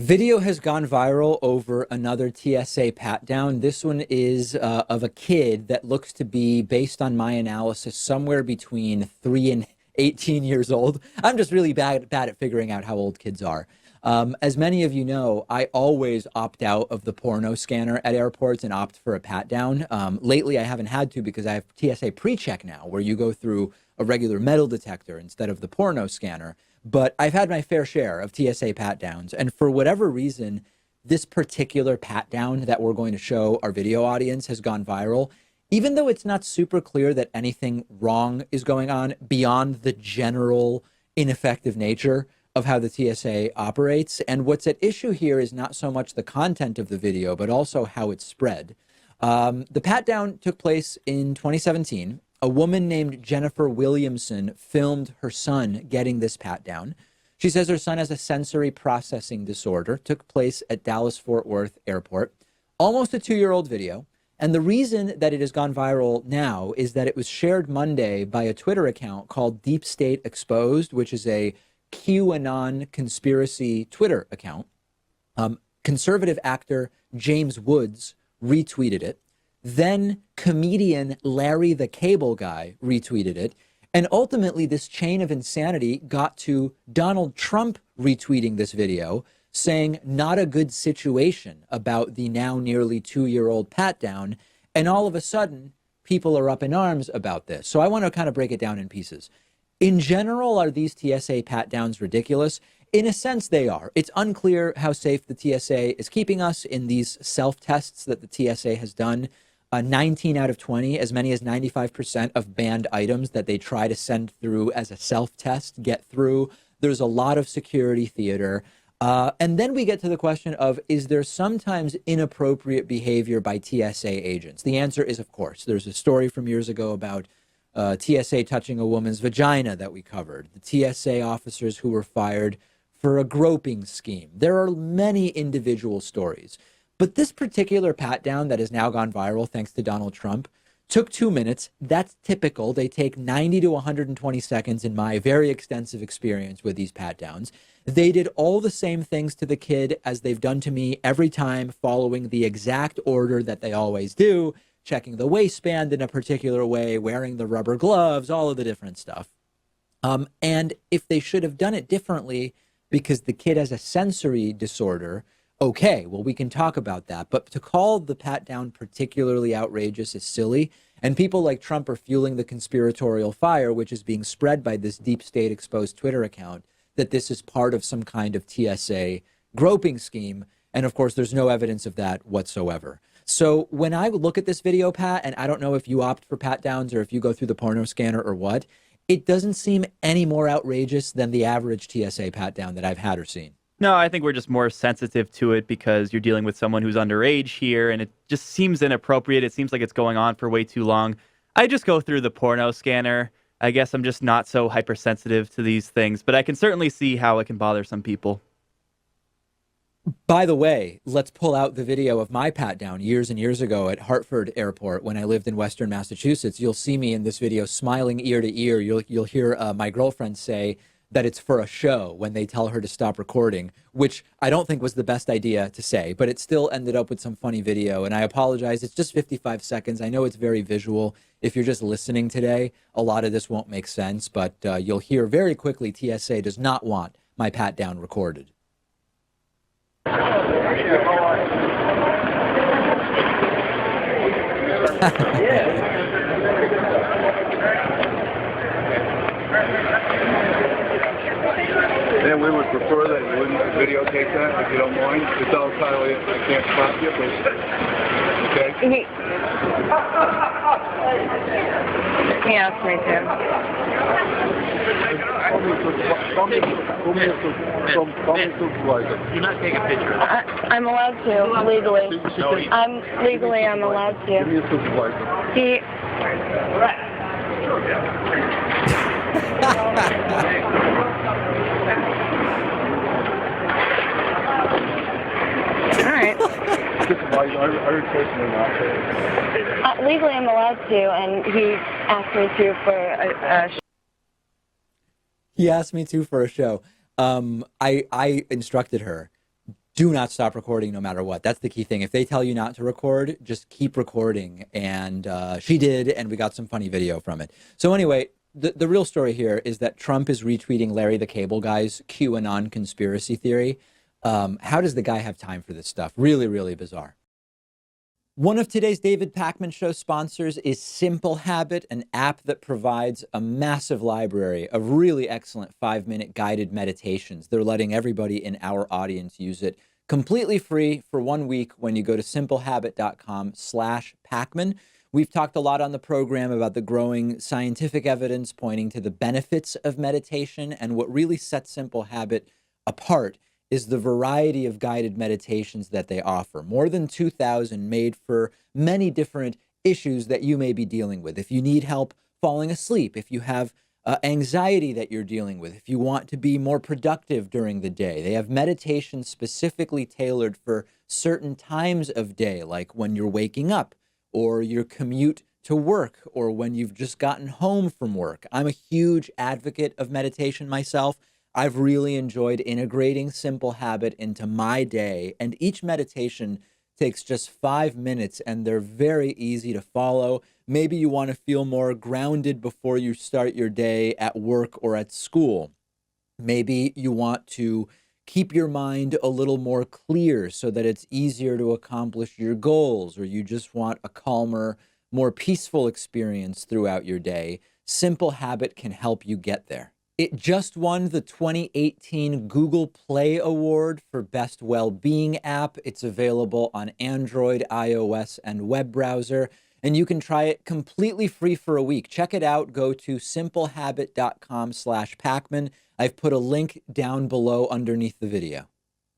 Video has gone viral over another TSA pat-down. This one is of a kid that looks to be, based on my analysis, somewhere between 3 and 18 years old. I'm just really bad at figuring out how old kids are. As many of you know, I always opt out of the porno scanner at airports and opt for a pat-down. Lately, I haven't had to because I have TSA pre-check now, where you go through a regular metal detector instead of the porno scanner. But I've had my fair share of TSA pat-downs, and for whatever reason, this particular pat-down that we're going to show our video audience has gone viral, even though it's not super clear that anything wrong is going on beyond the general ineffective nature of how the TSA operates. And what's at issue here is not so much the content of the video, but also how it's spread. The pat-down took place in 2017. A woman named Jennifer Williamson filmed her son getting this pat down. She says her son has a sensory processing disorder, took place at Dallas-Fort Worth Airport. Almost a 2-year-old video. And the reason that it has gone viral now is that it was shared Monday by a Twitter account called Deep State Exposed, which is a QAnon conspiracy Twitter account. Conservative actor James Woods retweeted it. Then comedian Larry the Cable Guy retweeted it. And ultimately, this chain of insanity got to Donald Trump retweeting this video, saying not a good situation about the now nearly 2-year-old pat down. And all of a sudden, people are up in arms about this. So I want to kind of break it down in pieces. In general, are these TSA pat downs ridiculous? In a sense, they are. It's unclear how safe the TSA is keeping us in these self-tests that the TSA has done. 19 out of 20, as many as 95% of banned items that they try to send through as a self-test get through. There's a lot of security theater. And then we get to the question of, is there sometimes inappropriate behavior by TSA agents? The answer is, of course. There's a story from years ago about TSA touching a woman's vagina that we covered. The TSA officers who were fired for a groping scheme. There are many individual stories. But this particular pat-down that has now gone viral, thanks to Donald Trump, took 2 minutes. That's typical. They take 90 to 120 seconds in my very extensive experience with these pat-downs. They did all the same things to the kid as they've done to me every time, following the exact order that they always do, checking the waistband in a particular way, wearing the rubber gloves, all of the different stuff. And if they should have done it differently because the kid has a sensory disorder, okay, well, we can talk about that. But to call the pat down particularly outrageous is silly. And people like Trump are fueling the conspiratorial fire, which is being spread by this Deep State Exposed Twitter account, that this is part of some kind of TSA groping scheme. And of course, there's no evidence of that whatsoever. So when I look at this video, Pat, and I don't know if you opt for pat downs or if you go through the porno scanner or what, it doesn't seem any more outrageous than the average TSA pat down that I've had or seen. No, I think we're just more sensitive to it because you're dealing with someone who's underage here, and it just seems inappropriate. It seems like it's going on for way too long. I just go through the porno scanner. I guess I'm just not so hypersensitive to these things, but I can certainly see how it can bother some people. By the way, let's pull out the video of my pat down years and years ago at Hartford Airport when I lived in Western Massachusetts. You'll see me in this video smiling ear to ear. You'll hear my girlfriend say that it's for a show when they tell her to stop recording, which I don't think was the best idea to say, but it still ended up with some funny video. And I apologize. It's just 55 seconds. I know it's very visual. If you're just listening today, a lot of this won't make sense, but you'll hear very quickly TSA does not want my pat down recorded. Then we would prefer that you wouldn't videotape that, if you don't mind. Just tell Kylie I can't stop you, but okay? He asked me to. You're not taking a picture. I'm allowed to, legally. I'm allowed to. Give me a supervisor. He... All right. Legally, I'm allowed to, and he asked me to for a He asked me to for a show. I instructed her, do not stop recording no matter what. That's the key thing. If they tell you not to record, just keep recording. And she did, and we got some funny video from it. So anyway, the real story here is that Trump is retweeting Larry the Cable Guy's QAnon conspiracy theory. How does the guy have time for this stuff? Really, really bizarre. One of today's David Pakman Show sponsors is Simple Habit, an app that provides a massive library of really excellent 5-minute guided meditations. They're letting everybody in our audience use it completely free for 1 week when you go to simplehabit.com/Pakman. We've talked a lot on the program about the growing scientific evidence pointing to the benefits of meditation, and what really sets Simple Habit apart is the variety of guided meditations that they offer. More than 2,000 made for many different issues that you may be dealing with. If you need help falling asleep, if you have anxiety that you're dealing with, if you want to be more productive during the day, they have meditations specifically tailored for certain times of day, like when you're waking up or your commute to work or when you've just gotten home from work. I'm a huge advocate of meditation myself. I've really enjoyed integrating Simple Habit into my day, and each meditation takes just 5 minutes, and they're very easy to follow. Maybe you want to feel more grounded before you start your day at work or at school. Maybe you want to keep your mind a little more clear so that it's easier to accomplish your goals, or you just want a calmer, more peaceful experience throughout your day. Simple Habit can help you get there. It just won the 2018 Google Play Award for Best Well-Being App. It's available on Android, iOS, and web browser, and you can try it completely free for a week. Check it out. Go to simplehabit.com/Pakman. I've put a link down below underneath the video.